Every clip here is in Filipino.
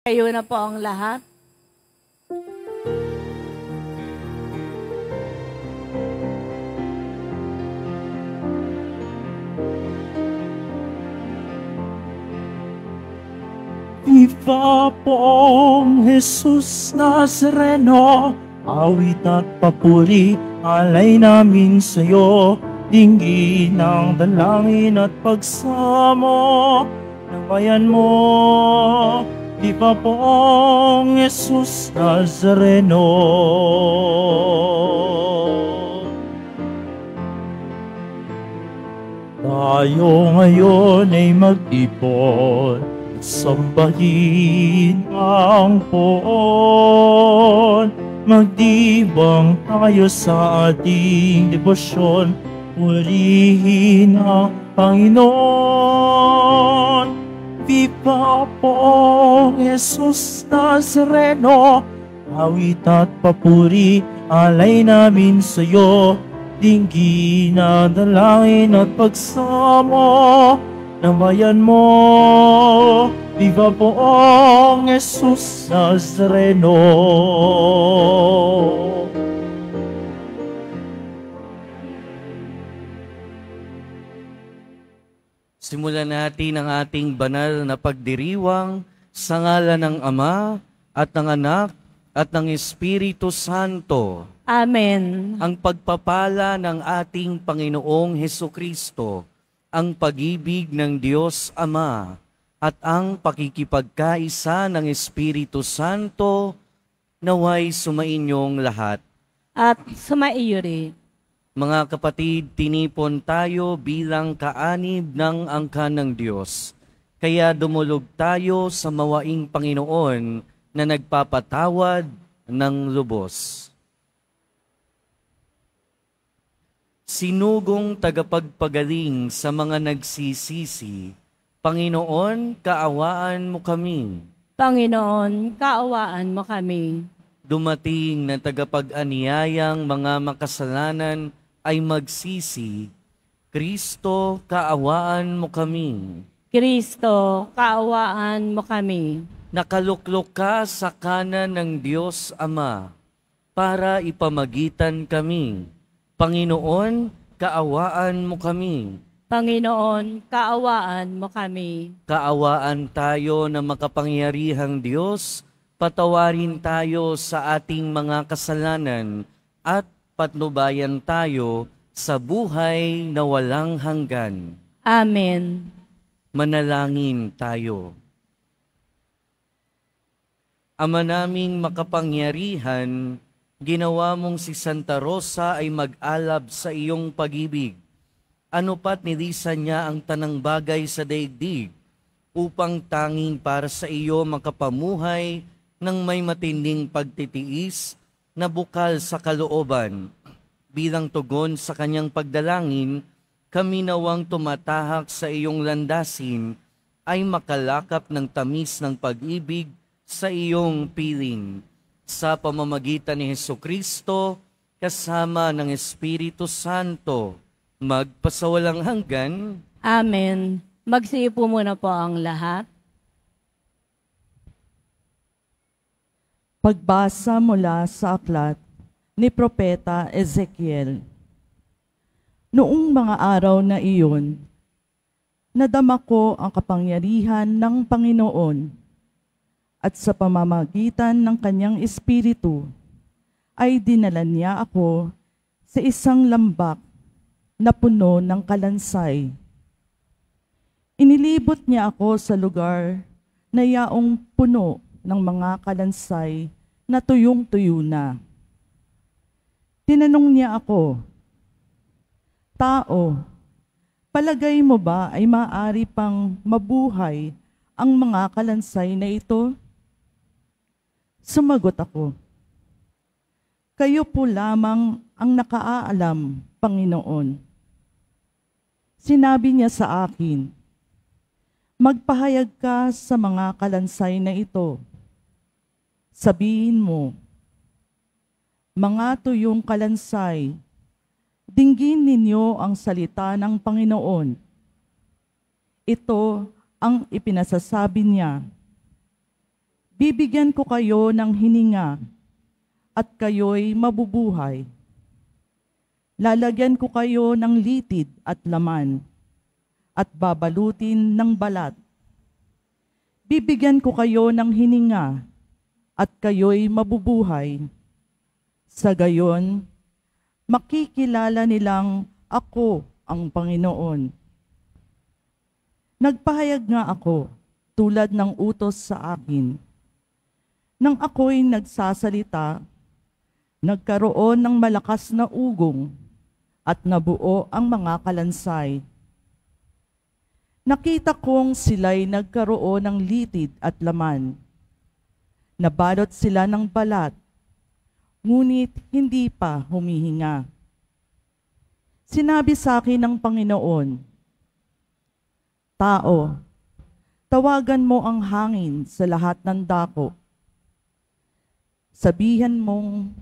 Kayo na po ang lahat. Viva pong Jesus Nazareno, awit at papuri, alay namin sa'yo, dinggin ng dalangin at pagsamo ng bayan mo. Viva pong Jesus Nazareno. Tayo ngayon ay mag-ipon, sambahin ang poon. Magdibang tayo sa ating debosyon, purihin ang Panginoon. Viva po Jesus Nazareno, awit at papuri, alay namin sa'yo, dinggin ang dalangin at pagsamo ng bayan mo. Viva poong Jesus Nazareno. Simulan natin ang ating banal na pagdiriwang sa ngalan ng Ama at ng Anak at ng Espiritu Santo. Amen. Ang pagpapala ng ating Panginoong Hesukristo, ang pag-ibig ng Diyos Ama, at ang pakikipagkaisa ng Espiritu Santo, naway sumainyong lahat. At sumaiyo rin. Mga kapatid, tinipon tayo bilang kaanib ng angkan ng Diyos. Kaya dumulog tayo sa mawaing Panginoon na nagpapatawad ng lubos. Sinugong tagapagpagaling sa mga nagsisisi, Panginoon, kaawaan mo kami. Panginoon, kaawaan mo kami. Dumating na tagapag-aniyayang mga makasalanan ay magsisi, Kristo, kaawaan mo kami. Kristo, kaawaan mo kami. Nakaluklok ka sa kanan ng Diyos Ama para ipamagitan kami. Panginoon, kaawaan mo kami. Panginoon, kaawaan mo kami. Kaawaan tayo na makapangyarihang Diyos, patawarin tayo sa ating mga kasalanan at patnubayan tayo sa buhay na walang hanggan. Amen. Manalangin tayo. Ama naming makapangyarihan, ginawa mong si Santa Rosa ay mag-alab sa iyong pag-ibig. Ano pat nilisan niya ang tanang bagay sa daigdig upang tanging para sa iyo makapamuhay ng may matinding pagtitiis na bukal sa kalooban. Bilang tugon sa kanyang pagdalangin, kami nawang tumatahak sa iyong landasin ay makalakap ng tamis ng pag-ibig sa iyong piling. Sa pamamagitan ni Hesukristo, kasama ng Espiritu Santo, magpasawalang hanggan. Amen. Magsiupo muna po ang lahat. Pagbasa mula sa aklat ni Propeta Ezekiel. Noong mga araw na iyon, nadama ko ang kapangyarihan ng Panginoon at sa pamamagitan ng kanyang espiritu ay dinala niya ako sa isang lambak na puno ng kalansay. Inilibot niya ako sa lugar na yaong puno ng mga kalansay na tuyong-tuyo na. Tinanong niya ako, Tao, palagay mo ba ay maaari pang mabuhay ang mga kalansay na ito? Sumagot ako, Kayo po lamang ang nakaalam, Panginoon. Sinabi niya sa akin, Magpahayag ka sa mga kalansay na ito. Sabihin mo, Mga tuyong kalansay, dinggin ninyo ang salita ng Panginoon. Ito ang ipinasasabi niya. Bibigyan ko kayo ng hininga at kayo'y mabubuhay. Lalagyan ko kayo ng litid at laman at babalutin ng balat. Bibigyan ko kayo ng hininga at kayo'y mabubuhay. Sa gayon, makikilala nilang ako ang Panginoon. Nagpahayag nga ako tulad ng utos sa akin. Nang ako'y nagsasalita, nagkaroon ng malakas na ugong at nabuo ang mga kalansay. Nakita kong sila'y nagkaroon ng litid at laman. Nabalot sila ng balat, ngunit hindi pa humihinga. Sinabi sa akin ng Panginoon, "Tao, tawagan mo ang hangin sa lahat ng dako. Sabihan mong,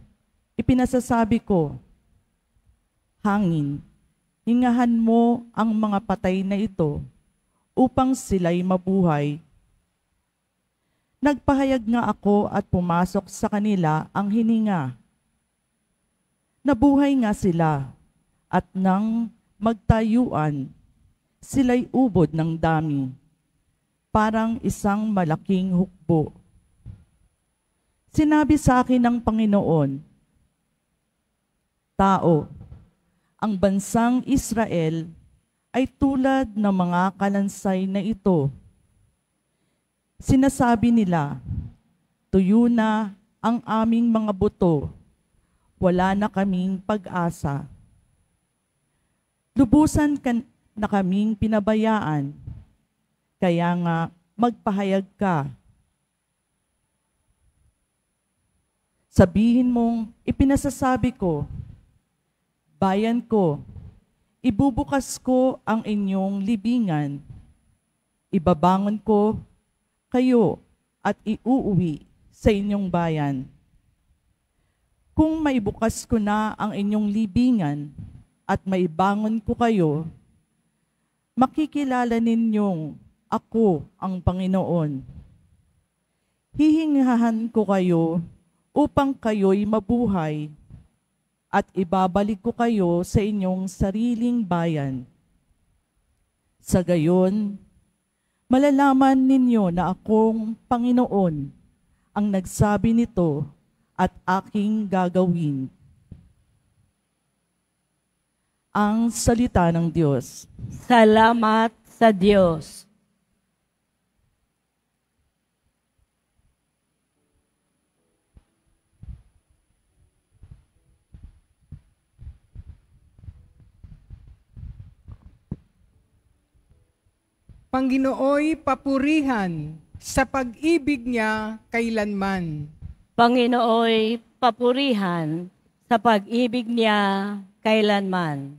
ipinasasabi ko, hangin, hingahan mo ang mga patay na ito upang sila'y mabuhay." Nagpahayag nga ako at pumasok sa kanila ang hininga. Nabuhay nga sila at nang magtayuan, sila'y ubod ng dami, parang isang malaking hukbo. Sinabi sa akin ng Panginoon, "Tao, ang bansang Israel ay tulad ng mga kalansay na ito. Sinasabi nila, tuyo na ang aming mga buto, wala na kaming pag-asa. Lubusan na kaming pinabayaan, kaya nga magpahayag ka. Sabihin mong, ipinasasabi ko, bayan ko, ibubukas ko ang inyong libingan, ibabangon ko kayo at iuuwi sa inyong bayan. Kung maibukas ko na ang inyong libingan at maibangon ko kayo, makikilala ninyong ako ang Panginoon. Hihingahan ko kayo upang kayo'y mabuhay at ibabalik ko kayo sa inyong sariling bayan. Sa gayon, malalaman ninyo na akong Panginoon ang nagsabi nito at aking gagawin." Ang salita ng Diyos. Salamat sa Diyos. Panginooy papurihan sa pag-ibig niya kailanman. Panginooy papurihan sa pag-ibig niya kailanman.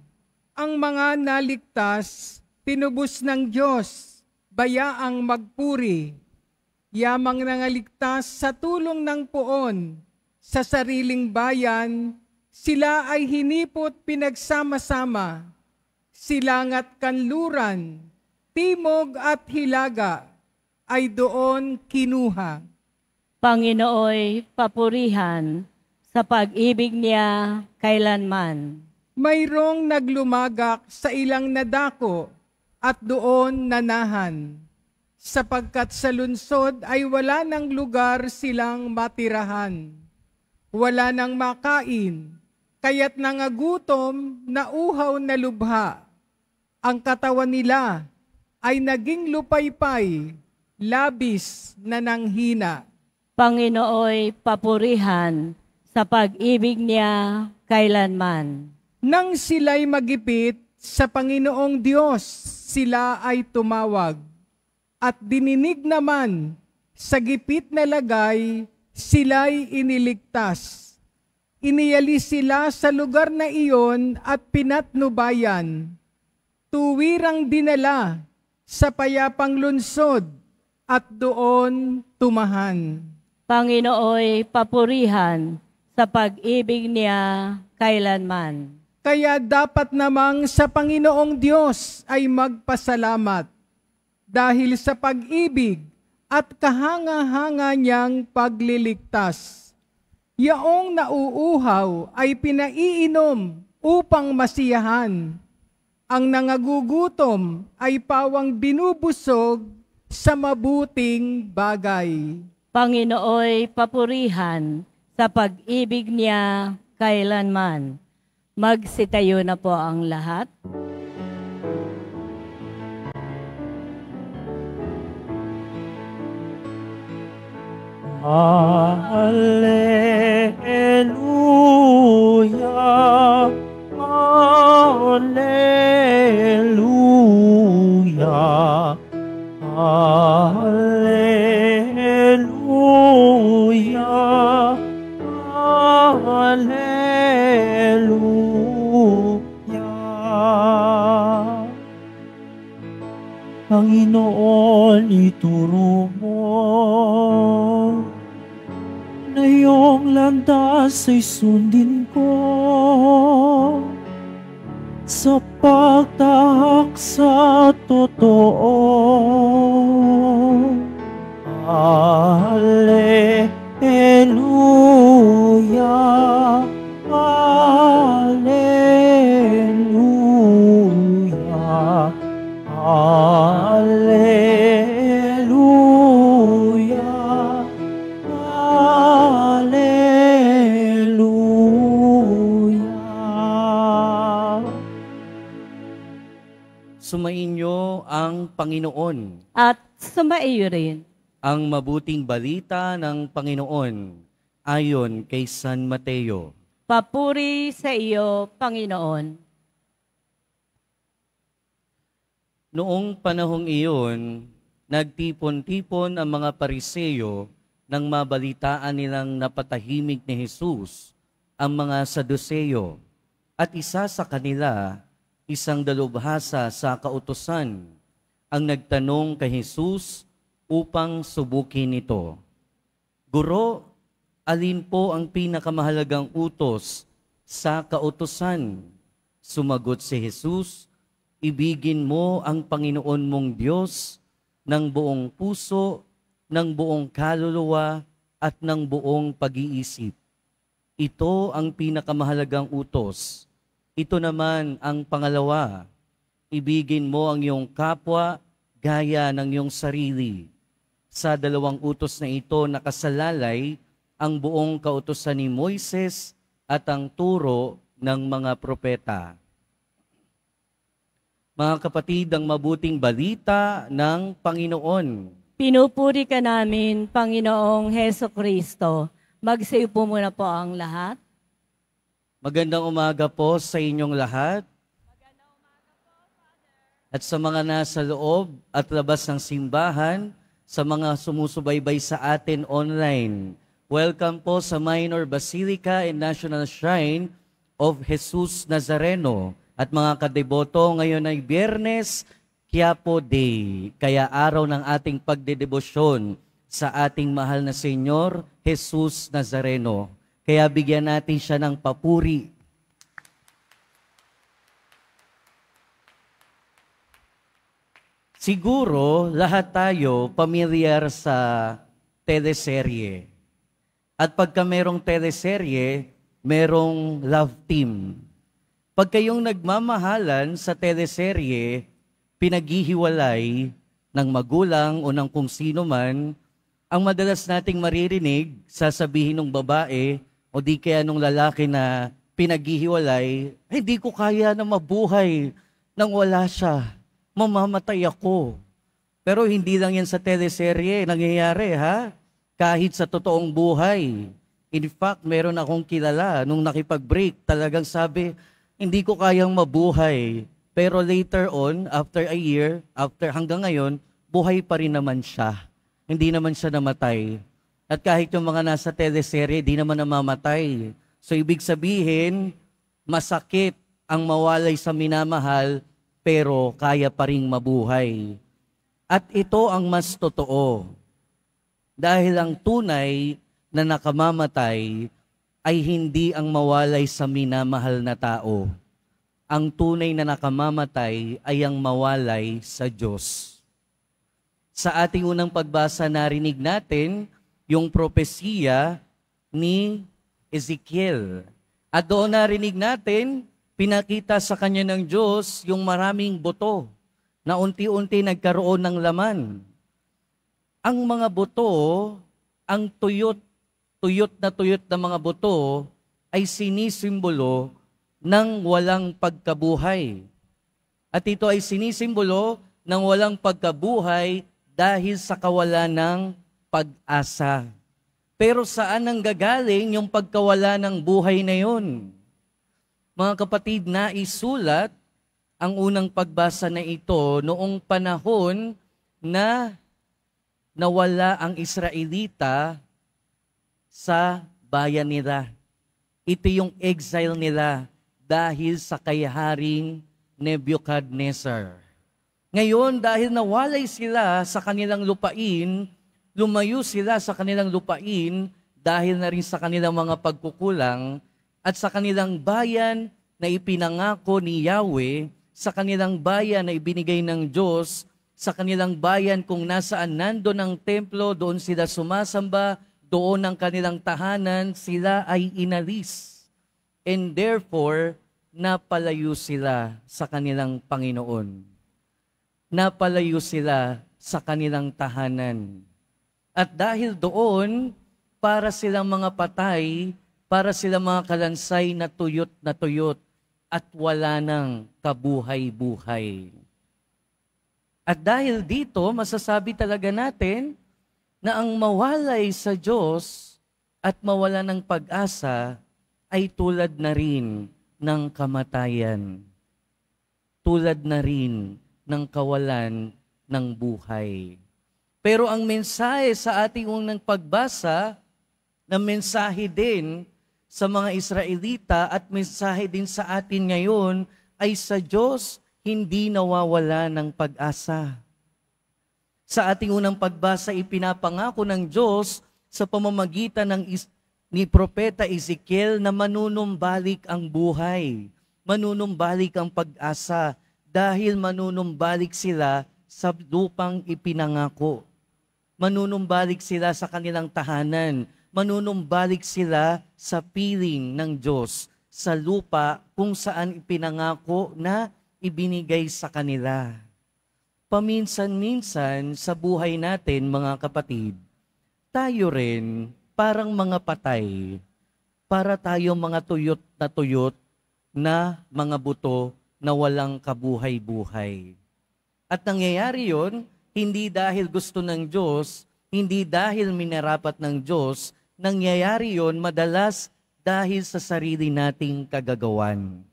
Ang mga naligtas, pinubos ng Diyos, bayaang magpuri. Yamang nangaligtas sa tulong ng poon, sa sariling bayan, sila ay hinipot pinagsama-sama. Silang at kanluran, timog at hilaga ay doon kinuha. Panginooy papurihan sa pag-ibig niya kailanman. Mayroong naglumagak sa ilang nadako at doon nanahan, sapagkat sa lungsod ay wala ng lugar silang matirahan. Wala nang makain, kaya't nangagutom na uhaw na lubha. Ang katawan nila ay naging lupaypay, labis na nanghina. Panginooy papurihan sa pag-ibig niya kailanman. Nang sila'y magipit sa Panginoong Diyos, sila ay tumawag. At dininig naman sa gipit na lagay, sila'y iniligtas. Iniyalis sila sa lugar na iyon at pinatnubayan. Tuwirang dinala sa payapang lungsod at doon tumahan. Panginooy papurihan sa pag-ibig niya kailanman. Kaya dapat namang sa Panginoong Diyos ay magpasalamat dahil sa pag-ibig at kahanga-hanga niyang pagliligtas. Yaong nauuhaw ay pinaiinom upang masiyahan. Ang nangagugutom ay pawang binubusog sa mabuting bagay. Panginooy papurihan sa pag-ibig niya kailanman. Magsitayo na po ang lahat. Alleluia, Alleluia, Alleluia, Alleluia. Panginoon, ituro mo na iyong landas ay sundin ko sa pagtahak sa totoo. Alleluia, Alleluia, Alleluia, Alleluia. Sumainyo ang Panginoon. At sumaiyo rin. Ang mabuting balita ng Panginoon ayon kay San Mateo. Papuri sa iyo, Panginoon. Noong panahong iyon, nagtipon-tipon ang mga Pariseo nang mabalitaan nilang napatahimik ni Jesus ang mga Saduceo. At isa sa kanila, isang dalubhasa sa kautusan, ang nagtanong kay Jesus upang subukin ito. Guro, alin po ang pinakamahalagang utos sa kautusan? Sumagot si Jesus, ibigin mo ang Panginoon mong Diyos ng buong puso, ng buong kaluluwa, at ng buong pag-iisip. Ito ang pinakamahalagang utos. Ito naman ang pangalawa, ibigin mo ang iyong kapwa gaya ng iyong sarili. Sa dalawang utos na ito nakasalalay ang buong kautusan ni Moises at ang turo ng mga propeta. Mga kapatid, ang mabuting balita ng Panginoon. Pinupuri ka namin, Panginoong Heso Kristo. Magsayo po muna po ang lahat. Magandang umaga po sa inyong lahat. At sa mga nasa loob at labas ng simbahan, sa mga sumusubaybay sa atin online, welcome po sa Minor Basilica and National Shrine of Jesus Nazareno. At mga kadeboto, ngayon ay Biyernes, Quiapo Day, kaya araw ng ating pagdedebosyon sa ating mahal na Senyor, Jesus Nazareno. Kaya bigyan natin siya ng papuri. Siguro, lahat tayo pamilyar sa teleserye. At pagka merong teleserye, merong love team. Pag kayong nagmamahalan sa teleserye, pinaghihiwalay ng magulang o ng kung sino man, ang madalas nating maririnig, sasabihin ng babae o di kaya nung lalaki na pinaghihiwalay, hindi ko kaya na mabuhay nang wala siya. Mamamatay ako. Pero hindi lang yan sa teleserye nangyayari, ha? Kahit sa totoong buhay. In fact, meron akong kilala nung nakipag-break, talagang sabi, hindi ko kayang mabuhay. Pero later on, after a year, hanggang ngayon, buhay pa rin naman siya. Hindi naman siya namatay. At kahit yung mga nasa teleserye, di naman namamatay. So ibig sabihin, masakit ang mawalay sa minamahal, pero kaya pa ring mabuhay. At ito ang mas totoo. Dahil ang tunay na nakamamatay ay hindi ang mawalay sa minamahal na tao. Ang tunay na nakamamatay ay ang mawalay sa Diyos. Sa ating unang pagbasa, narinig natin yung propesiya ni Ezekiel. At doon narinig natin, pinakita sa kanya ng Diyos yung maraming buto na unti-unti nagkaroon ng laman. Ang mga buto, ang tuyot na mga buto ay sinisimbolo ng walang pagkabuhay. At ito ay sinisimbolo ng walang pagkabuhay dahil sa kawalan ng pag-asa. Pero saan nanggagaling yung pagkawala ng buhay na yun? Mga kapatid, naisulat ang unang pagbasa na ito noong panahon na nawala ang Israelita sa bayan nila. Ito yung exile nila dahil sa kay Haring Nebuchadnezzar. Ngayon, dahil nawalay sila sa kanilang lupain, lumayo sila sa kanilang lupain dahil na rin sa kanilang mga pagkukulang at sa kanilang bayan na ipinangako ni Yahweh, sa kanilang bayan na ibinigay ng Diyos, sa kanilang bayan kung nasaan nando ng templo, doon sila sumasamba, doon ang kanilang tahanan, sila ay inalis. And therefore, napalayo sila sa kanilang Panginoon. Napalayo sila sa kanilang tahanan. At dahil doon, para silang mga patay, para silang mga kalansay na tuyot at wala nang kabuhay-buhay. At dahil dito, masasabi talaga natin na ang mawalay sa Diyos at mawala ng pag-asa ay tulad na rin ng kamatayan. Tulad na rin ng kawalan ng buhay. Pero ang mensahe sa ating unang pagbasa, na mensahe din sa mga Israelita at mensahe din sa atin ngayon, ay sa Diyos hindi nawawala ng pag-asa. Sa ating unang pagbasa, ipinapangako ng Diyos sa pamamagitan ni Propeta Ezekiel na manunumbalik ang buhay, manunumbalik ang pag-asa, dahil manunumbalik sila sa lupang ipinangako. Manunumbalik sila sa kanilang tahanan. Manunumbalik sila sa piling ng Diyos, sa lupa kung saan ipinangako na ibinigay sa kanila. Paminsan-minsan sa buhay natin, mga kapatid, tayo rin parang mga patay, para tayo mga tuyot na mga buto na walang kabuhay-buhay. At nangyayari yon, hindi dahil gusto ng Diyos, hindi dahil minarapat ng Diyos, nangyayari yon madalas dahil sa sarili nating kagagawan.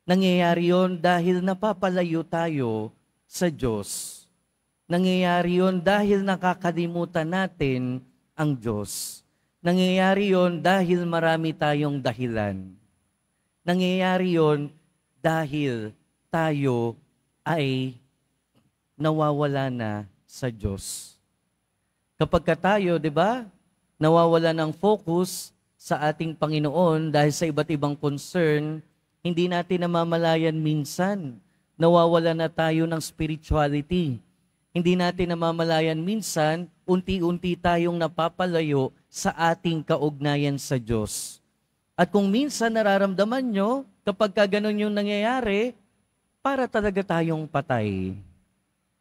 Nangyayari yon dahil napapalayo tayo sa Diyos. Nangyayari yon dahil nakakalimutan natin ang Diyos. Nangyayari yon dahil marami tayong dahilan. Nangyayari yon dahil tayo ay nawawala na sa Diyos. Kapag tayo, di ba, nawawala ng focus sa ating Panginoon dahil sa iba't ibang concern, hindi natin namamalayan minsan, nawawala na tayo ng spirituality. Hindi natin namamalayan minsan, unti-unti tayong napapalayo sa ating kaugnayan sa Diyos. At kung minsan nararamdaman nyo, kapag ganun yung nangyayari, para talaga tayong patay.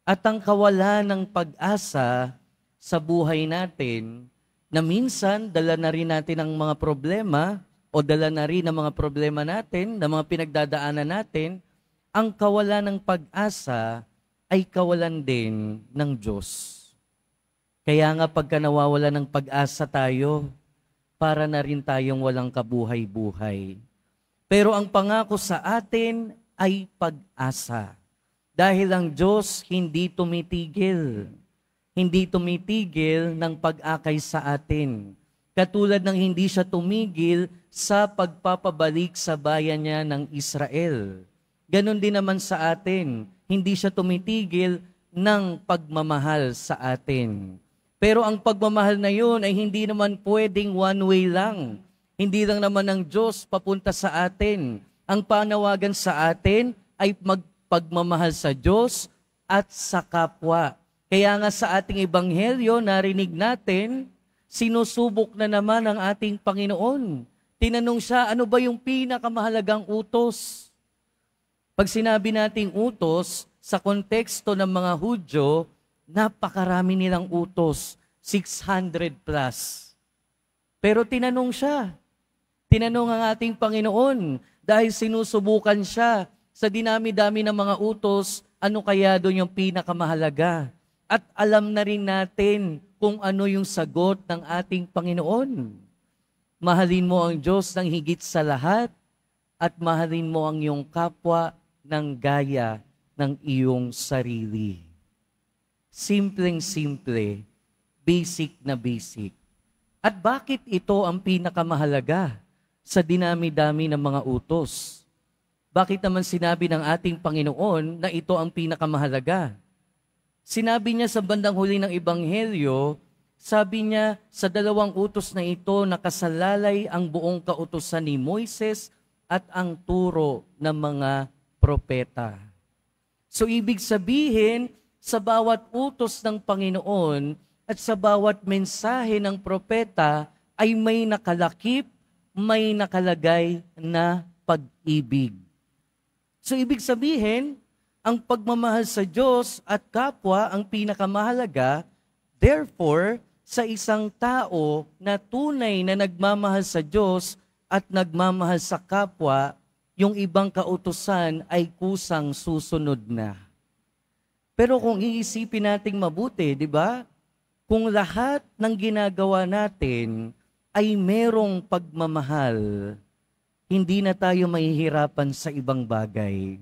At ang kawalan ng pag-asa sa buhay natin, na minsan dala na rin natin ang mga problema o dala na rin ang mga problema natin, na mga pinagdadaanan natin, ang kawalan ng pag-asa ay kawalan din ng Diyos. Kaya nga pagka nawawala ng pag-asa tayo, para na rin tayong walang kabuhay-buhay. Pero ang pangako sa atin ay pag-asa. Dahil ang Diyos hindi tumitigil. Hindi tumitigil ng pag-akay sa atin. Katulad ng hindi siya tumigil sa pagpapabalik sa bayan niya ng Israel. Ganon din naman sa atin. Hindi siya tumitigil ng pagmamahal sa atin. Pero ang pagmamahal na yun ay hindi naman pwedeng one way lang. Hindi lang naman ng Diyos papunta sa atin. Ang panawagan sa atin ay magpagmamahal sa Diyos at sa kapwa. Kaya nga sa ating ebanghelyo, narinig natin, sinusubok na naman ang ating Panginoon. Tinanong siya, ano ba yung pinakamahalagang utos? Pag sinabi nating utos, sa konteksto ng mga Hudyo, napakarami nilang utos, 600 plus. Pero tinanong siya, tinanong ang ating Panginoon, dahil sinusubukan siya sa dinami-dami ng mga utos, ano kaya doon yung pinakamahalaga? At alam na rin natin kung ano yung sagot ng ating Panginoon. Mahalin mo ang Diyos ng higit sa lahat at mahalin mo ang iyong kapwa ng gaya ng iyong sarili. Simpleng-simple, basic na basic. At bakit ito ang pinakamahalaga sa dinami-dami ng mga utos? Bakit naman sinabi ng ating Panginoon na ito ang pinakamahalaga? Sinabi niya sa bandang huli ng Ebanghelyo, sabi niya, sa 2 utos na ito, nakasalalay ang buong kautusan ni Moises at ang turo ng mga propeta. So ibig sabihin, sa bawat utos ng Panginoon at sa bawat mensahe ng propeta ay may nakalakip, may nakalagay na pag-ibig. So ibig sabihin, ang pagmamahal sa Diyos at kapwa ang pinakamahalaga. Therefore, sa isang tao na tunay na nagmamahal sa Diyos at nagmamahal sa kapwa, yung ibang kautusan ay kusang susunod na. Pero kung iisipin nating mabuti, di ba? Kung lahat ng ginagawa natin ay merong pagmamahal, hindi na tayo mahihirapan sa ibang bagay.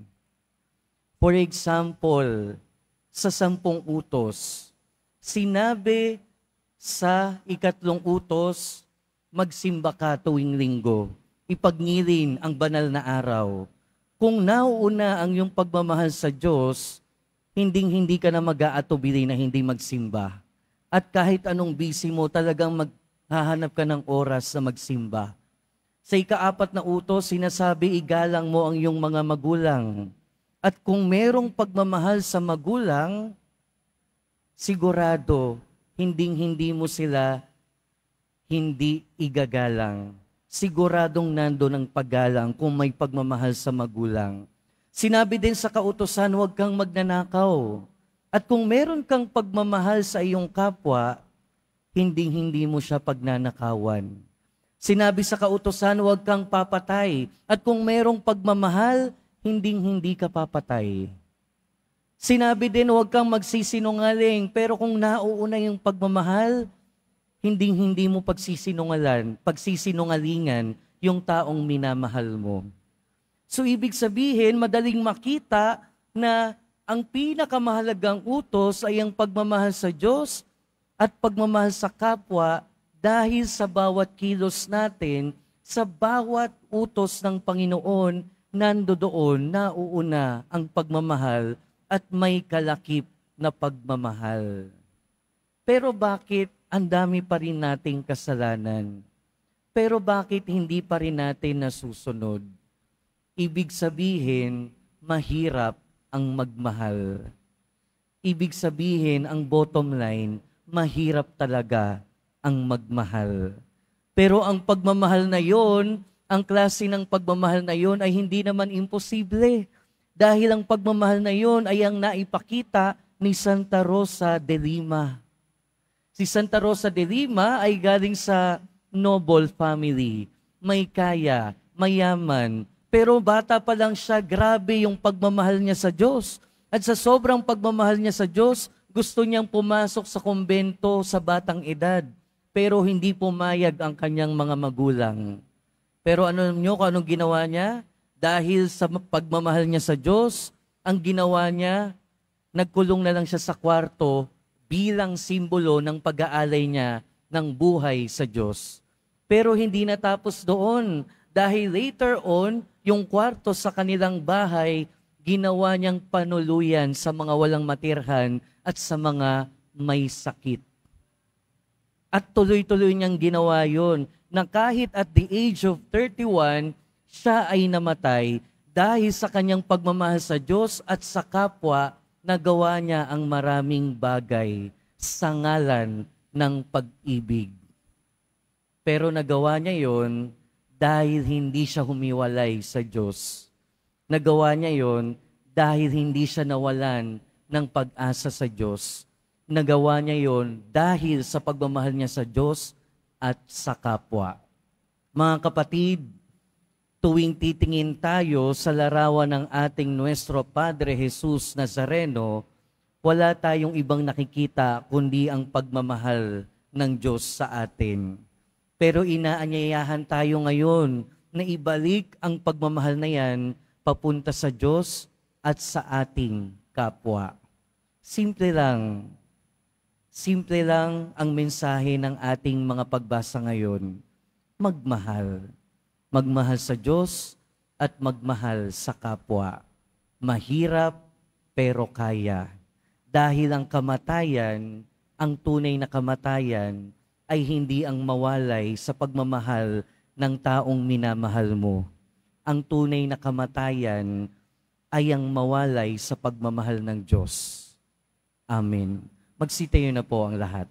For example, sa 10 utos, sinabi sa 3 utos, magsimba ka tuwing linggo, ipagnilin ang banal na araw. Kung nauuna ang iyong pagmamahal sa Diyos, hindi ka na mag-aatubili na hindi magsimba. At kahit anong busy mo, talagang maghahanap ka ng oras na magsimba. Sa 4 na utos, sinasabi, igalang mo ang iyong mga magulang. At kung merong pagmamahal sa magulang, sigurado, hindi mo sila hindi igagalang. Siguradong nando ng paggalang kung may pagmamahal sa magulang. Sinabi din sa kautusan, huwag kang magnanakaw. At kung meron kang pagmamahal sa iyong kapwa, hindi mo siya pagnanakawan. Sinabi sa kautusan, huwag kang papatay. At kung merong pagmamahal, hindi ka papatay. Sinabi din, huwag kang magsisinungaling, pero kung nauuna yung pagmamahal, hindi mo pagsisinungalingan yung taong minamahal mo. So ibig sabihin, madaling makita na ang pinakamahalagang utos ay ang pagmamahal sa Diyos at pagmamahal sa kapwa dahil sa bawat kilos natin, sa bawat utos ng Panginoon, nandoon nauuna ang pagmamahal at may kalakip na pagmamahal. Pero bakit ang dami pa rin nating kasalanan? Pero bakit hindi pa rin natin nasusunod? Ibig sabihin, mahirap ang magmahal. Ibig sabihin, ang bottom line, mahirap talaga ang magmahal. Pero ang pagmamahal na yon, ang klase ng pagmamahal na yon ay hindi naman imposible. Dahil ang pagmamahal na yon ay ang naipakita ni Santa Rosa de Lima. Si Santa Rosa de Lima ay galing sa noble family. May kaya, mayaman. Pero bata pa lang siya, grabe yung pagmamahal niya sa Diyos. At sa sobrang pagmamahal niya sa Diyos, gusto niyang pumasok sa kumbento sa batang edad. Pero hindi pumayag ang kanyang mga magulang. Pero ano niyo kung anong ginawa niya? Dahil sa pagmamahal niya sa Diyos, ang ginawa niya, nagkulong na lang siya sa kwarto bilang simbolo ng pag-aalay niya ng buhay sa Diyos. Pero hindi natapos doon. Dahil later on, yung kwarto sa kanilang bahay, ginawa niyang panuluyan sa mga walang matirhan at sa mga may sakit. At tuloy-tuloy niyang ginawa yon na kahit at the age of 31, siya ay namatay dahil sa kanyang pagmamahal sa Diyos at sa kapwa nagawa niya ang maraming bagay sa ngalan ng pag-ibig. Pero nagawa niya yon dahil hindi siya humiwalay sa Diyos. Nagawa niya yon dahil hindi siya nawalan ng pag-asa sa Diyos. Nagawa niya yon dahil sa pagmamahal niya sa Diyos at sa kapwa. Mga kapatid, tuwing titingin tayo sa larawan ng ating Nuestro Padre Jesus Nazareno, wala tayong ibang nakikita kundi ang pagmamahal ng Diyos sa atin. Pero inaanyayahan tayo ngayon na ibalik ang pagmamahal na yan papunta sa Diyos at sa ating kapwa. Simple lang ang mensahe ng ating mga pagbasa ngayon. Magmahal. Magmahal sa Diyos at magmahal sa kapwa. Mahirap pero kaya. Dahil ang kamatayan, ang tunay na kamatayan, ay hindi ang mawalay sa pagmamahal ng taong minamahal mo. Ang tunay na kamatayan ay ang mawalay sa pagmamahal ng Diyos. Amen. Magsitayo na po ang lahat.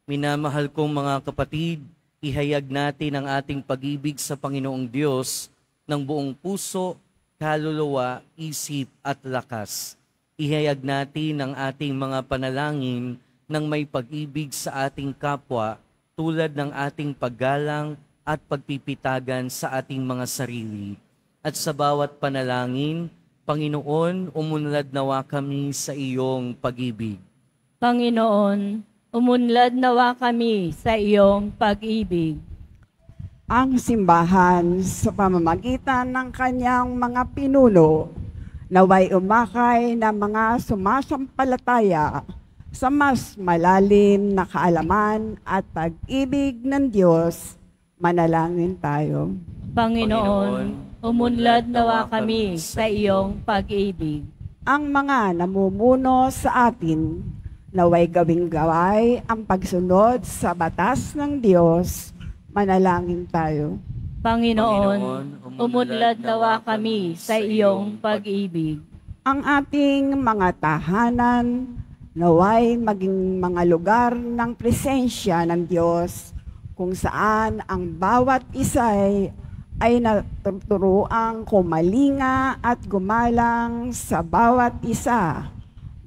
Minamahal kong mga kapatid, ihayag natin ang ating pag-ibig sa Panginoong Diyos ng buong puso, kaluluwa, isip at lakas. Ihayag natin ang ating mga panalangin ng may pag-ibig sa ating kapwa tulad ng ating paggalang at pagpipitagan sa ating mga sarili. At sa bawat panalangin, Panginoon, umunlad nawa kami sa iyong pag-ibig. Panginoon, umunlad nawa kami sa iyong pag-ibig. Ang simbahan sa pamamagitan ng kanyang mga pinuno, naway umakay na mga sumasampalataya sa mas malalim na kaalaman at pag-ibig ng Diyos. Manalangin tayo. Panginoon, umunlad nawa kami sa iyong pag-ibig. Ang mga namumuno sa atin, naway gawing gaway ang pagsunod sa batas ng Diyos. Manalangin tayo. Panginoon, umunlad nawa kami sa iyong pag-ibig. Ang ating mga tahanan, naway maging mga lugar ng presensya ng Diyos kung saan ang bawat isa'y ay natuturuang kumalinga at gumalang sa bawat isa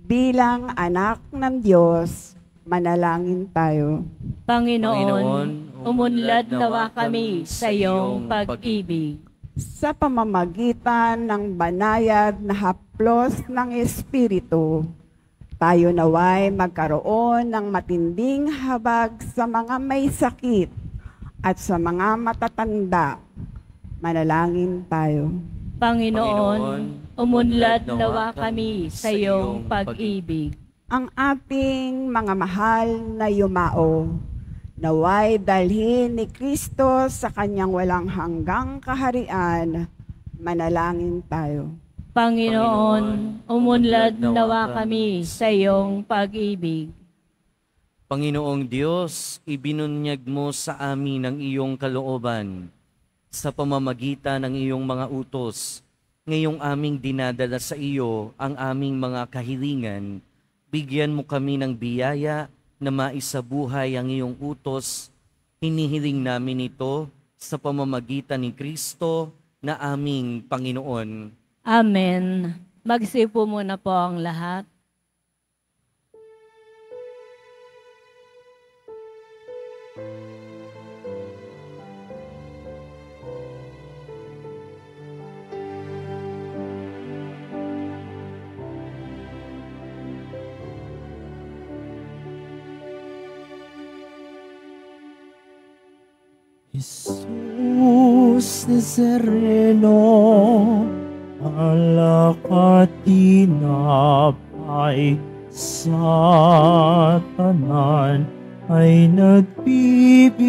bilang anak ng Diyos. Manalangin tayo. Panginoon, umunlad nawa kami sa iyong pag-ibig. Sa pamamagitan ng banayad na haplos ng Espiritu, tayo naway magkaroon ng matinding habag sa mga may sakit at sa mga matatanda. Manalangin tayo. Panginoon, umunlad nawa kami sa iyong pag-ibig. Ang ating mga mahal na yumao, naway dalhin ni Kristo sa kanyang walang hanggang kaharian. Manalangin tayo. Panginoon, umunlad nawa kami sa iyong pag-ibig. Panginoong Diyos, ibinunyag mo sa amin ang iyong kalooban sa pamamagitan ng iyong mga utos. Ngayong aming dinadala sa iyo ang aming mga kahilingan, bigyan mo kami ng biyaya na maisabuhay ang iyong utos. Hinihiling namin ito sa pamamagitan ni Kristo na aming Panginoon. Amen. Magsipo muna po ang lahat. Jesus Nazareno, alak at tinapay sa tanan ay nagbibigay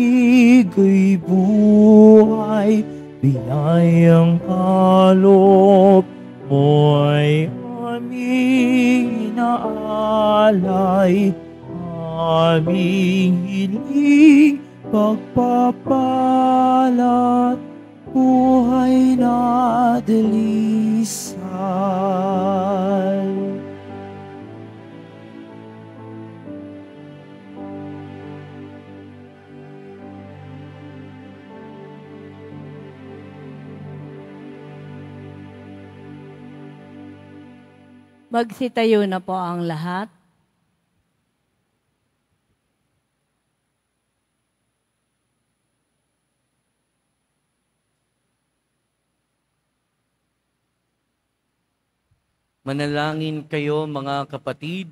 buhay, biyayang kaloob mo'y aming inaalay, aming hiling pagpapalat, buhay na dalisay. Magsitayo na po ang lahat. Manalangin kayo mga kapatid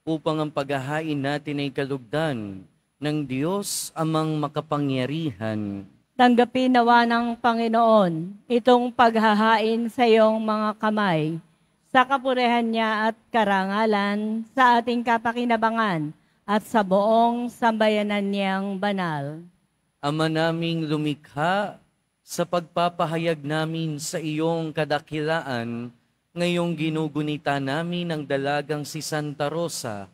upang ang paghahain natin ay kalugdan ng Diyos amang makapangyarihan. Tanggapin nawa ng Panginoon itong paghahain sa iyong mga kamay, sa kapurihan niya at karangalan, sa ating kapakinabangan at sa buong sambayanan niyang banal. Ama naming lumikha, sa pagpapahayag namin sa iyong kadakilaan, ngayong ginugunita namin ang dalagang si Santa Rosa,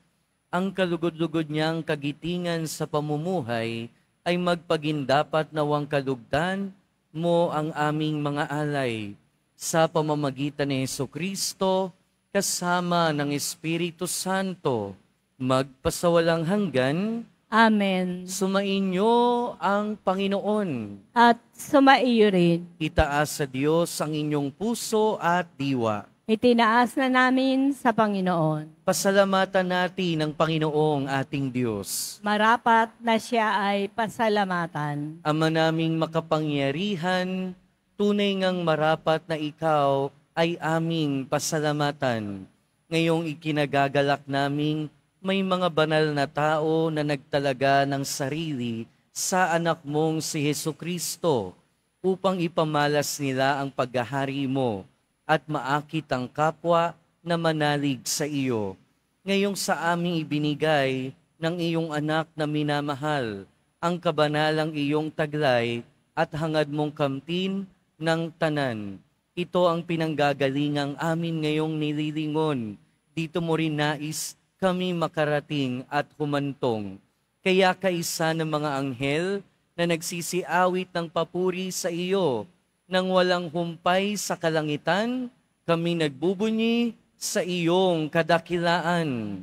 ang kalugod-lugod niyang kagitingan sa pamumuhay ay magpagindapat nawang kalugdan mo ang aming mga alay. Sa pamamagitan ni Jesucristo, kasama ng Espiritu Santo, magpasawalang hanggan. Amen. Sumainyo ang Panginoon. At sumaiyo rin. Itaas sa Diyos ang inyong puso at diwa. Itinaas na namin sa Panginoon. Pasalamatan natin ang Panginoong ating Diyos. Marapat na siya ay pasalamatan. Ama naming makapangyarihan, tunay ngang marapat na ikaw ay aming pasalamatan. Ngayong ikinagagalak naming may mga banal na tao na nagtalaga ng sarili sa anak mong si Jesucristo upang ipamalas nila ang paghahari mo at maakit ang kapwa na manalig sa iyo. Ngayong sa aming ibinigay ng iyong anak na minamahal, ang kabanalang iyong taglay at hangad mong kamtin ng tanan. Ito ang pinanggagalingang amin ngayong nililingon. Dito mo rin nais kami makarating at humantong. Kaya kaisa ng mga anghel na nagsisiawit ng papuri sa iyo, nang walang humpay sa kalangitan, kami nagbubunyi sa iyong kadakilaan.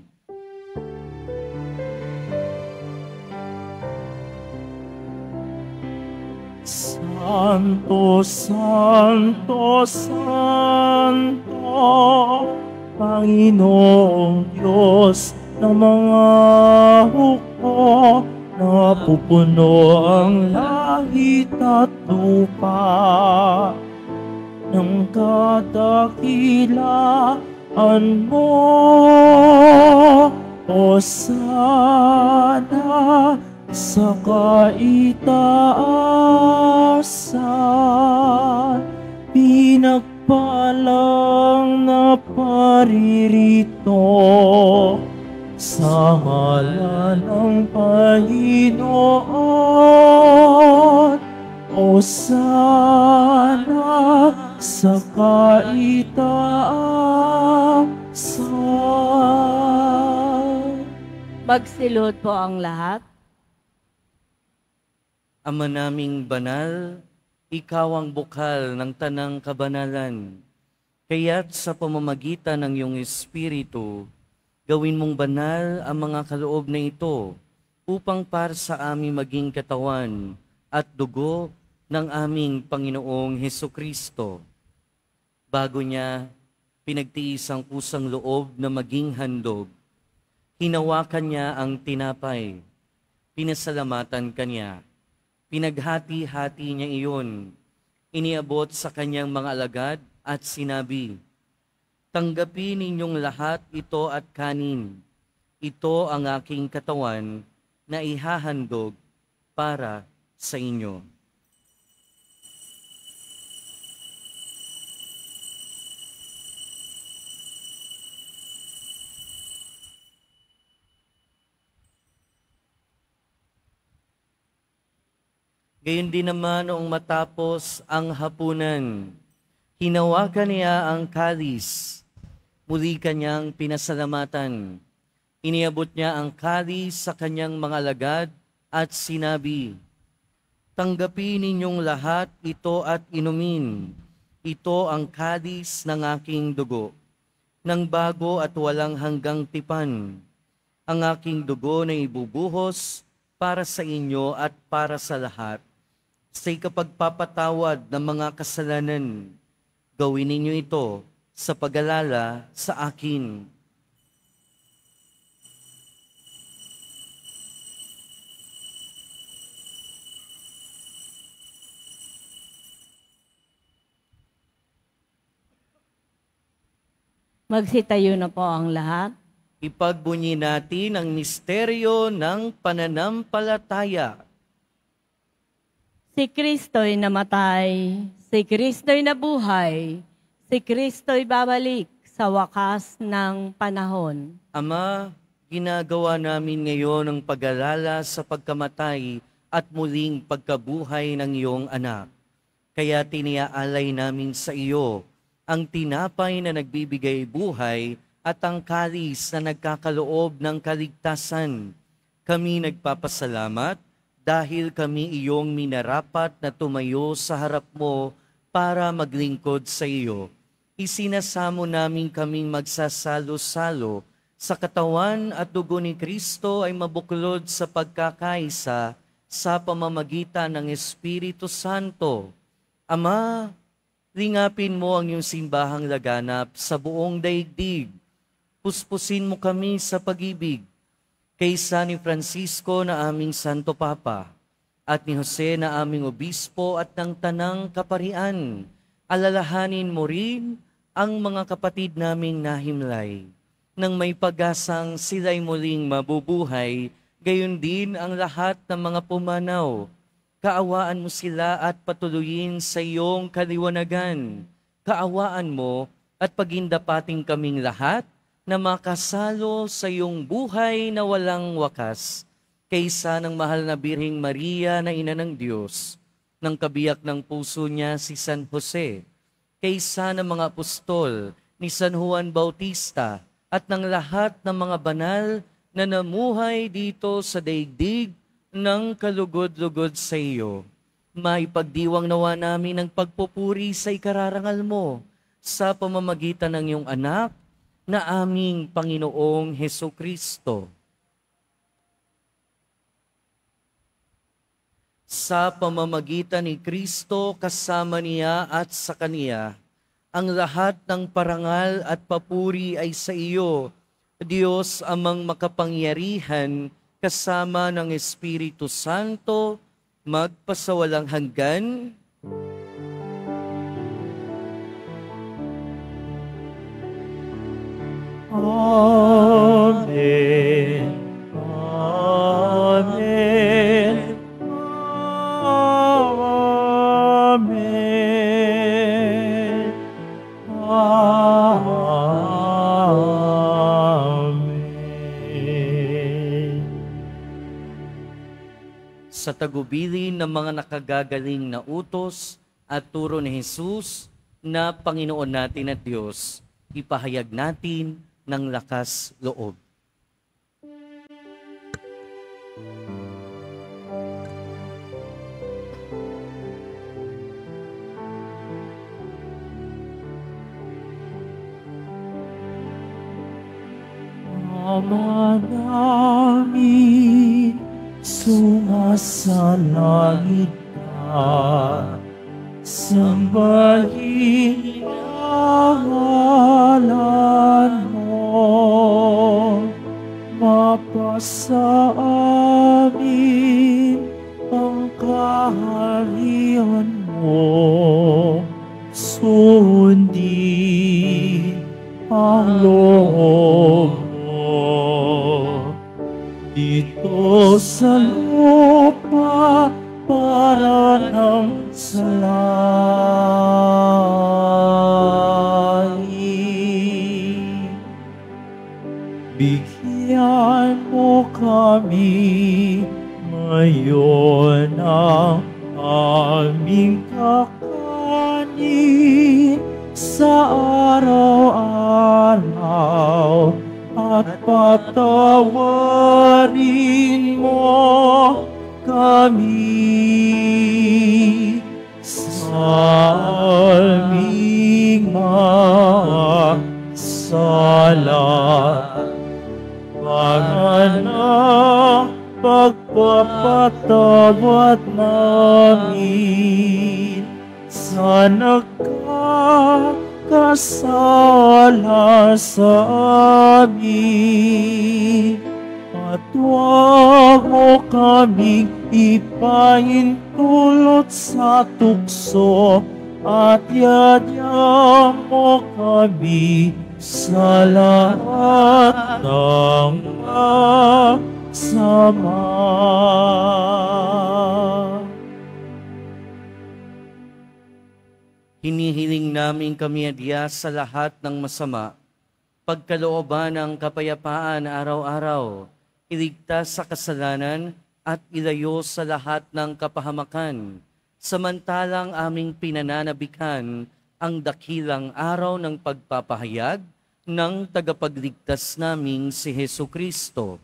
Santo, Santo, Santo, Panginoong Diyos ng mga hukbo, napupuno ang langit at lupa ng kadakilaan mo, o sana sa kaitaasan, pinagpalang na paririto sa ngalan ng Panginoon, o sana sa kaitaasan. Magsilod po ang lahat. Ama naming banal, ikaw ang bukal ng tanang kabanalan. Kaya't sa pamamagitan ng iyong Espiritu, gawin mong banal ang mga kaloob na ito upang para sa aming maging katawan at dugo ng aming Panginoong Hesukristo. Bago niya pinagtiis ang kusang loob na maging handog, hinawakan niya ang tinapay, pinasalamatan kanya, pinaghati-hati niya iyon, iniabot sa kanyang mga alagad at sinabi, "Tanggapin ninyong lahat ito at kanin. Ito ang aking katawan na ihahandog para sa inyo." Gayon din naman noong matapos ang hapunan, hinawakan niya ang kalis, muli kanyang pinasalamatan, Iniabot niya ang kalis sa kanyang mga alagad at sinabi, "Tanggapin ninyong lahat ito at inumin. Ito ang kalis ng aking dugo, ng bago at walang hanggang tipan. Ang aking dugo na ibubuhos para sa inyo at para sa lahat, sa ikapagpapatawad ng mga kasalanan. Gawin ninyo ito sa pag-alala sa akin." Magsitayo na po ang lahat. Ipagbunyi natin ang misteryo ng pananampalataya. Si Kristo'y namatay, si Kristo'y nabuhay, si Kristo'y babalik sa wakas ng panahon. Ama, ginagawa namin ngayon ang pag-alala sa pagkamatay at muling pagkabuhay ng iyong anak. Kaya tiniaalay namin sa iyo ang tinapay na nagbibigay buhay at ang kalis na nagkakaloob ng kaligtasan. Kami nagpapasalamat dahil kami iyong minarapat na tumayo sa harap mo para maglingkod sa iyo. Isinasamo namin kaming magsasalo-salo sa katawan at dugo ni Kristo ay mabuklod sa pagkakaisa sa pamamagitan ng Espiritu Santo. Ama, lingapin mo ang iyong simbahang laganap sa buong daigdig. Puspusin mo kami sa pag-ibig kay San Francisco na aming Santo Papa at ni Jose na aming Obispo at ng Tanang Kaparian. Alalahanin mo rin ang mga kapatid naming nahimlay nang may pag-asang sila'y muling mabubuhay, gayon din ang lahat ng mga pumanaw. Kaawaan mo sila at patuloyin sa iyong kaliwanagan. Kaawaan mo at pagindapating kaming lahat na makasalo sa iyong buhay na walang wakas. Kaysa ng mahal na Birheng Maria na Ina ng Diyos, ng kabiyak ng puso niya si San Jose, kaysa ng mga apostol ni San Juan Bautista at ng lahat ng mga banal na namuhay dito sa daigdig ng kalugod-lugod sa iyo. Maipagdiwang nawa namin ang pagpupuri sa ikararangal mo sa pamamagitan ng iyong anak na aming Panginoong Hesukristo. Sa pamamagitan ni Kristo, kasama niya at sa Kaniya, ang lahat ng parangal at papuri ay sa iyo, Diyos amang makapangyarihan, kasama ng Espiritu Santo, magpasawalang hanggan. Amen. Amen. Amen. Amen. Sa tagubilin ng mga nakagagaling na utos at turo ni Jesus na Panginoon natin at Diyos, ipahayag natin ng lakas loob. Ama namin, sumasalangit ka, sambahin ang ngalan mo, mapasa amin ang kaharian mo, sundin ang loob mo dito sa lupa para ng sa langit. Bigyan mo kami ngayon ang aming kakanin sa araw-araw at patawarin mo kami sa aming mga sala. Panganak pagpapatawad namin sa nagkakasala sa amin. At huwag mo kaming ipahintulot sa tukso at yadya mo kami sa lahat ng sama. Hinihiling namin kami adya sa lahat ng masama, pagkalooban ng kapayapaan araw-araw, iligtas sa kasalanan at ilayo sa lahat ng kapahamakan, samantalang aming pinananabikan ang dakilang araw ng pagpapahayag ng tagapagligtas naming si Hesukristo.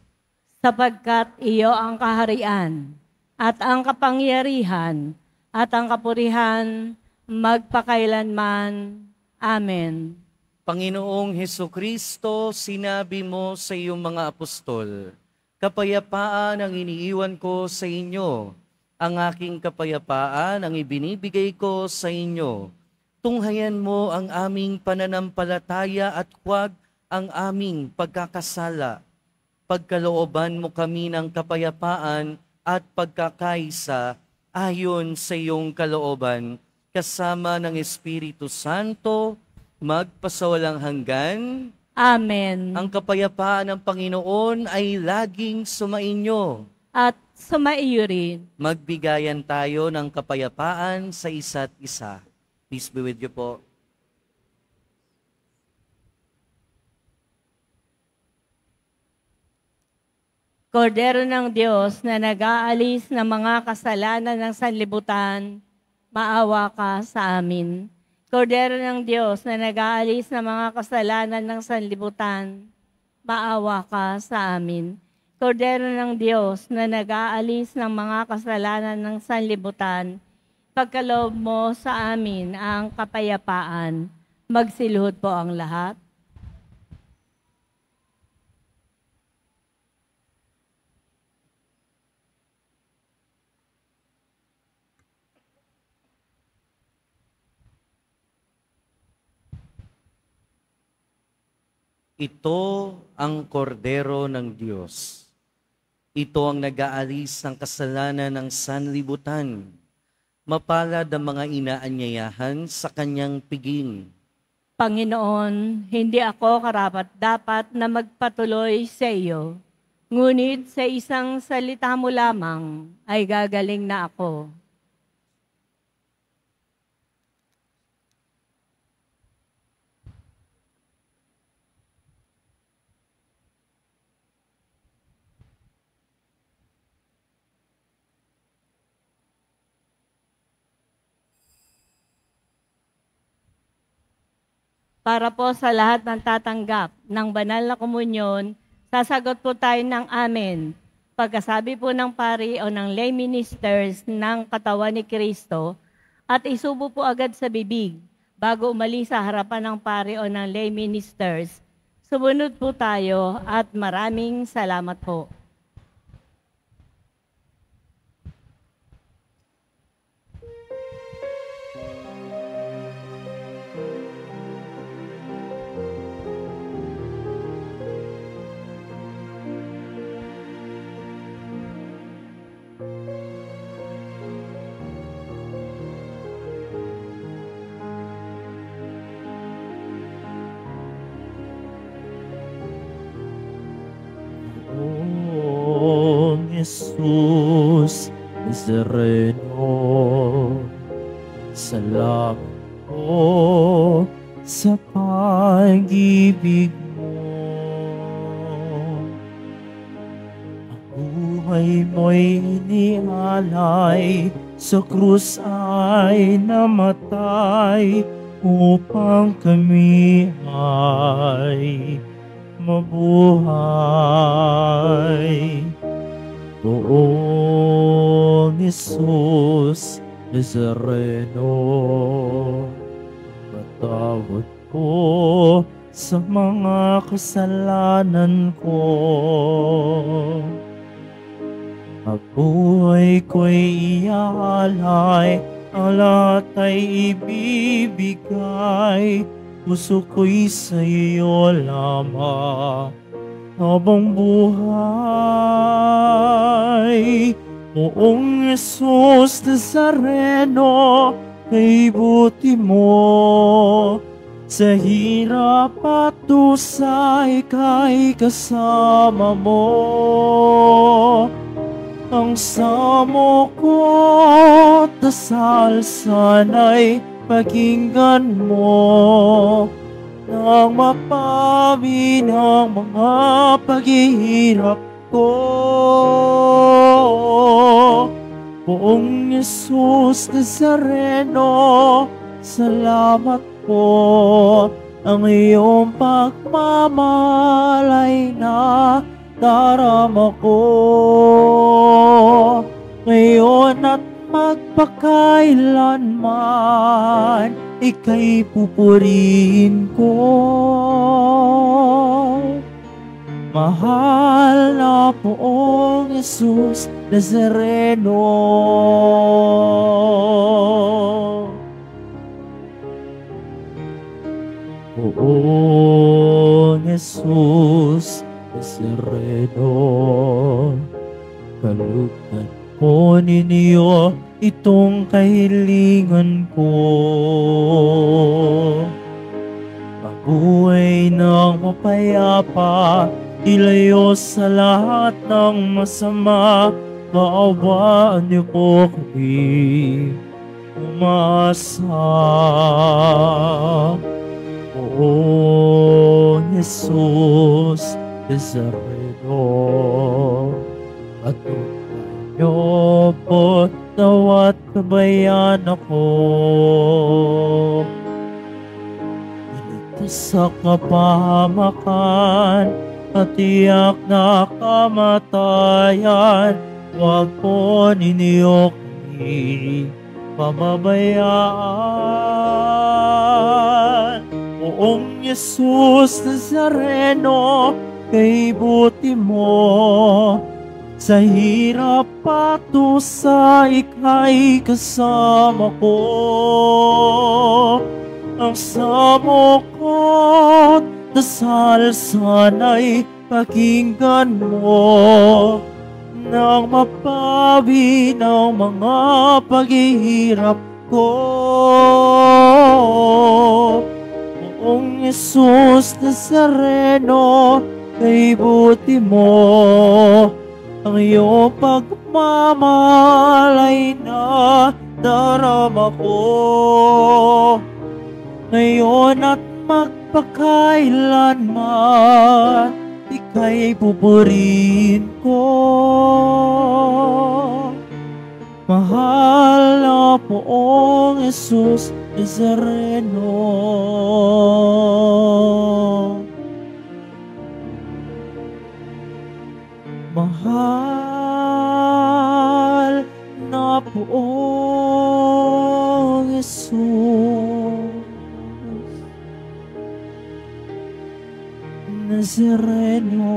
Sapagkat iyo ang kaharian, at ang kapangyarihan, at ang kapurihan, magpakailanman. Amen. Panginoong Hesukristo, sinabi mo sa iyong mga apostol, kapayapaan ang iniiwan ko sa inyo, ang aking kapayapaan ang ibinibigay ko sa inyo. Tunghayan mo ang aming pananampalataya at huwag ang aming pagkakasala. Pagkalooban mo kami ng kapayapaan at pagkakaisa ayon sa iyong kalooban, kasama ng Espiritu Santo, magpasawalang hanggan. Amen. Ang kapayapaan ng Panginoon ay laging sumainyo. At sumaiyo rin. Magbigayan tayo ng kapayapaan sa isa't isa. Peace be with you po. Kordero ng Diyos na nag-aalis ng mga kasalanan ng sanlibutan, maawa ka sa amin. Kordero ng Diyos na nag-aalis ng mga kasalanan ng sanlibutan, maawa ka sa amin. Kordero ng Diyos na nag-aalis ng mga kasalanan ng sanlibutan, pagkaloob mo sa amin ang kapayapaan. Magsiluhod po ang lahat. Ito ang kordero ng Diyos. Ito ang nag-aalis ng kasalanan ng sanlibutan. Mapalad ang mga inaanyayahan sa kanyang piging. Panginoon, hindi ako karapat-dapat na magpatuloy sa iyo. Ngunit sa isang salita mo lamang ay gagaling na ako. Para po sa lahat ng tatanggap ng banal na komunyon, sasagot po tayo ng amen. Pagkasabi po ng pari o ng lay ministers ng katawan ni Kristo at isubo po agad sa bibig bago umalis sa harapan ng pari o ng lay ministers. Sumunod po tayo at maraming salamat po. Jesus Nazareno, salamat po sa pag-ibig mo. Ang buhay mo'y inialay, sa krus ay namatay, upang kami ay mabuhay. Poong Jesus Nazareno, patawad ko sa mga kasalanan ko. Ang buhay ko'y iaalay, ang lahat ay ibibigay. Puso ko'y sa iyo lamang habang buhay. Poong Jesus Nazareno, kay buti mo. Sa hirap at dusa, ika'y kasama mo. Ang samo ko, dasal sana'y pakinggan mo. Nang mapawi ng mga paghihirap ko. Poong Jesus Nazareno, salamat po. Ang iyong pagmamalay na darama ko. Ngayon at magpakailanman, ika'y pupurihin ko. Mahal na Poong Jesus Nazareno. Poong Jesus Nazareno, kalugdan po ninyo itong kahilingan ko. Mabuhay ng mapayapa, ilayo sa lahat ng masama. Kaawaan niyo po kami umasa. O Jesus Nazareno, patuloy niyo po tawat kabayan ako. Iligtas sa kapahamakan at tiyak na kamatayan. Huwag po ninyo kami pababayaan. Poong Jesus Nazareno, kay buti mo. Sa hirap at dusa, ika'y kasama ko. Ang samo ko't dasal sana'y pakinggan mo. Nang mapawi ng mga paghihirap ko. Poong Jesus Nazareno, kay buti mo. Ang iyong pagmamalay na darama ko. Ngayon at magpakailanman, ika'y pupurihin ko. Mahal na Poong Jesus Nazareno. Mahal na Poong Jesus Nazareno.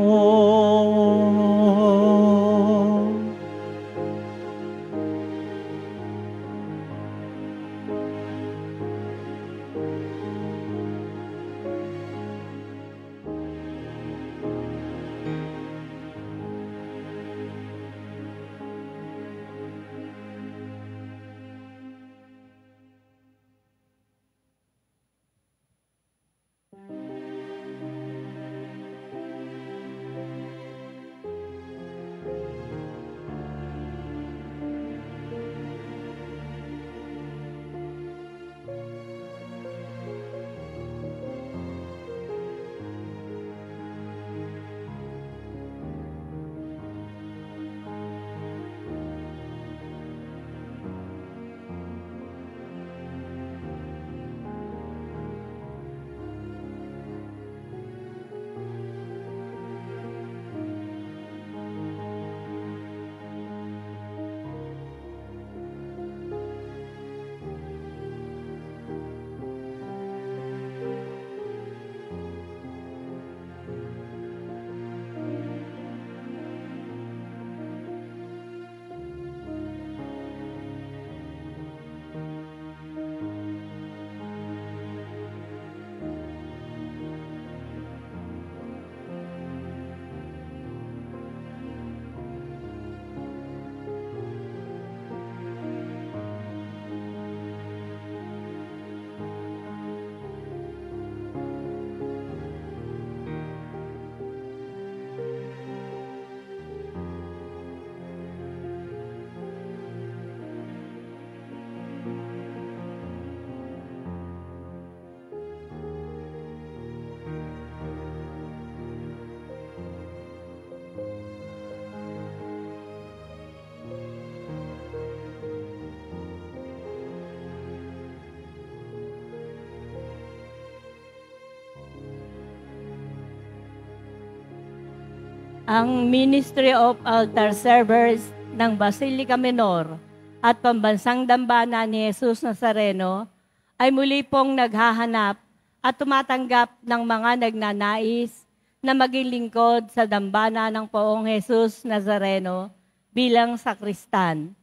ang Ministry of Altar Servers ng Basilica Menor at Pambansang Dambana ni Jesus Nazareno ay muli pong naghahanap at tumatanggap ng mga nagnanais na maging lingkod sa dambana ng Poong Jesus Nazareno bilang sakristan.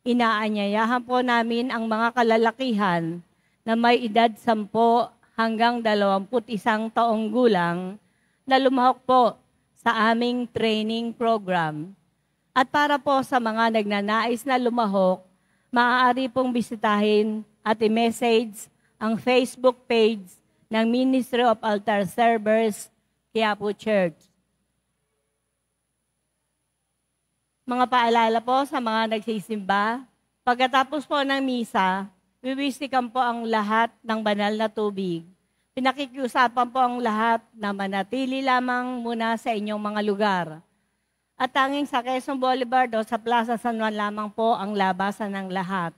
Inaanyayahan po namin ang mga kalalakihan na may edad 10 hanggang 21 taong gulang na lumahok po sa aming training program. At para po sa mga nagnanais na lumahok, maaari pong bisitahin at i-message ang Facebook page ng Ministry of Altar Servers, Quiapo Church. Mga paalala po sa mga nagsisimba, pagkatapos po ng misa, wiwisikan po ang lahat ng banal na tubig. Pinakikiusapan po ang lahat na manatili lamang muna sa inyong mga lugar. At tanging sa Quezon Boulevard o sa Plaza San Juan lamang po ang labasan ng lahat.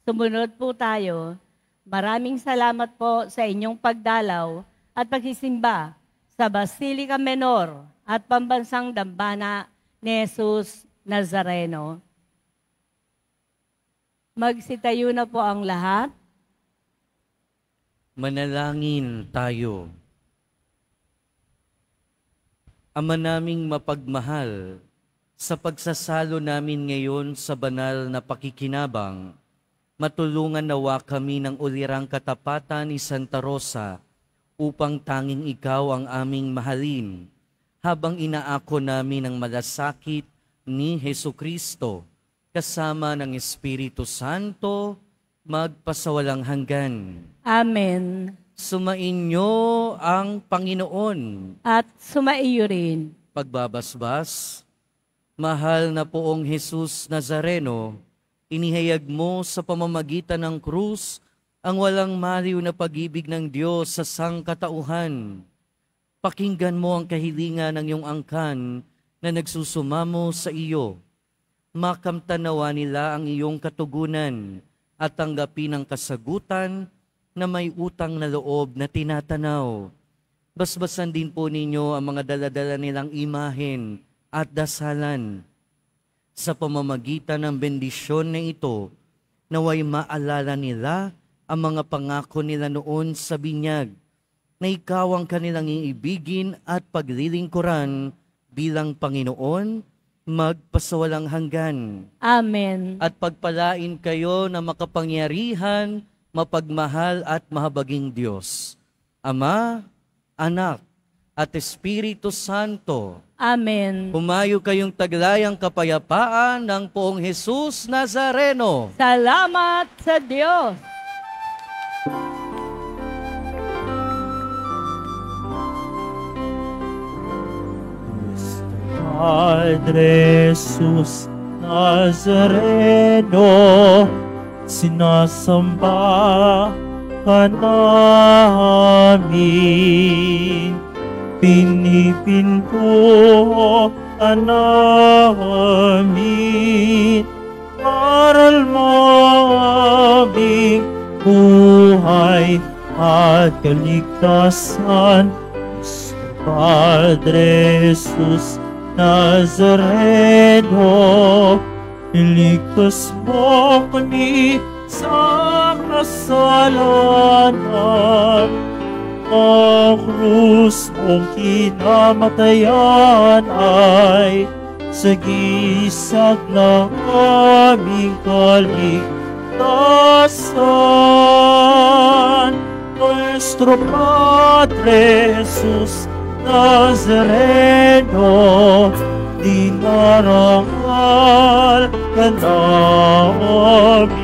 Sumunod po tayo. Maraming salamat po sa inyong pagdalaw at pagsisimba sa Basilica Menor at Pambansang Dambana ni Jesus Nazareno. Magsitayo na po ang lahat. Manalangin tayo. Ama naming mapagmahal, sa pagsasalo namin ngayon sa banal na pakikinabang, matulungan nawa kami ng ulirang katapatan ni Santa Rosa upang tanging ikaw ang aming mahalin, habang inaako namin ang malasakit ni Hesukristo, kasama ng Espiritu Santo, magpasawalang hanggan. Amen. Sumainyo ang Panginoon. At sumaiyo rin. Pagbabasbas, mahal na Poong Jesus Nazareno, inihayag mo sa pamamagitan ng krus ang walang maliw na pag-ibig ng Diyos sa sangkatauhan. Pakinggan mo ang kahilingan ng iyong angkan na nagsusumamo sa iyo. Makamtanawa nila ang iyong katugunan at tanggapin ang kasagutan na may utang na loob na tinatanaw. Basbasan din po ninyo ang mga daladala nilang imahen at dasalan. Sa pamamagitan ng bendisyon na ito, naway maalala nila ang mga pangako nila noon sa binyag, na ikaw ang kanilang iibigin at paglilingkuran bilang Panginoon, magpasawalang hanggan. Amen. At pagpalain kayo na makapangyarihan, mapagmahal at mahabaging Diyos, Ama, Anak, at Espiritu Santo. Amen. Humayo kayong taglayang kapayapaan ng Poong Jesus Nazareno. Salamat sa Diyos. Padre Jesus Nazareno, sinasamba ka namin, pinipinto ka namin, aral mo aming buhay at kaligtasan. Padre Jesus Nazareno, iligtas mo kami sa kasalanan. Ang krus mong kinamatayan ay sagisag ng aming kaligtasan. Nuestro Padre Jesus Nazareno, dinarangal ka namin.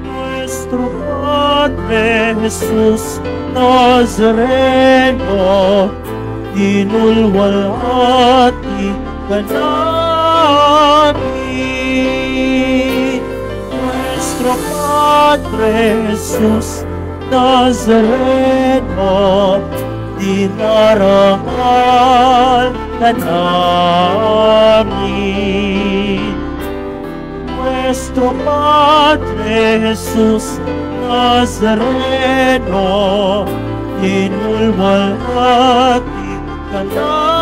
Nuestro Padre Jesus Nazareno, dinulwalhati ka namin. Nuestro Padre Jesus Nazareno, dinarangal ka namin. Nuestro Padre Jesus Nazareno, dinulwalhati Kanta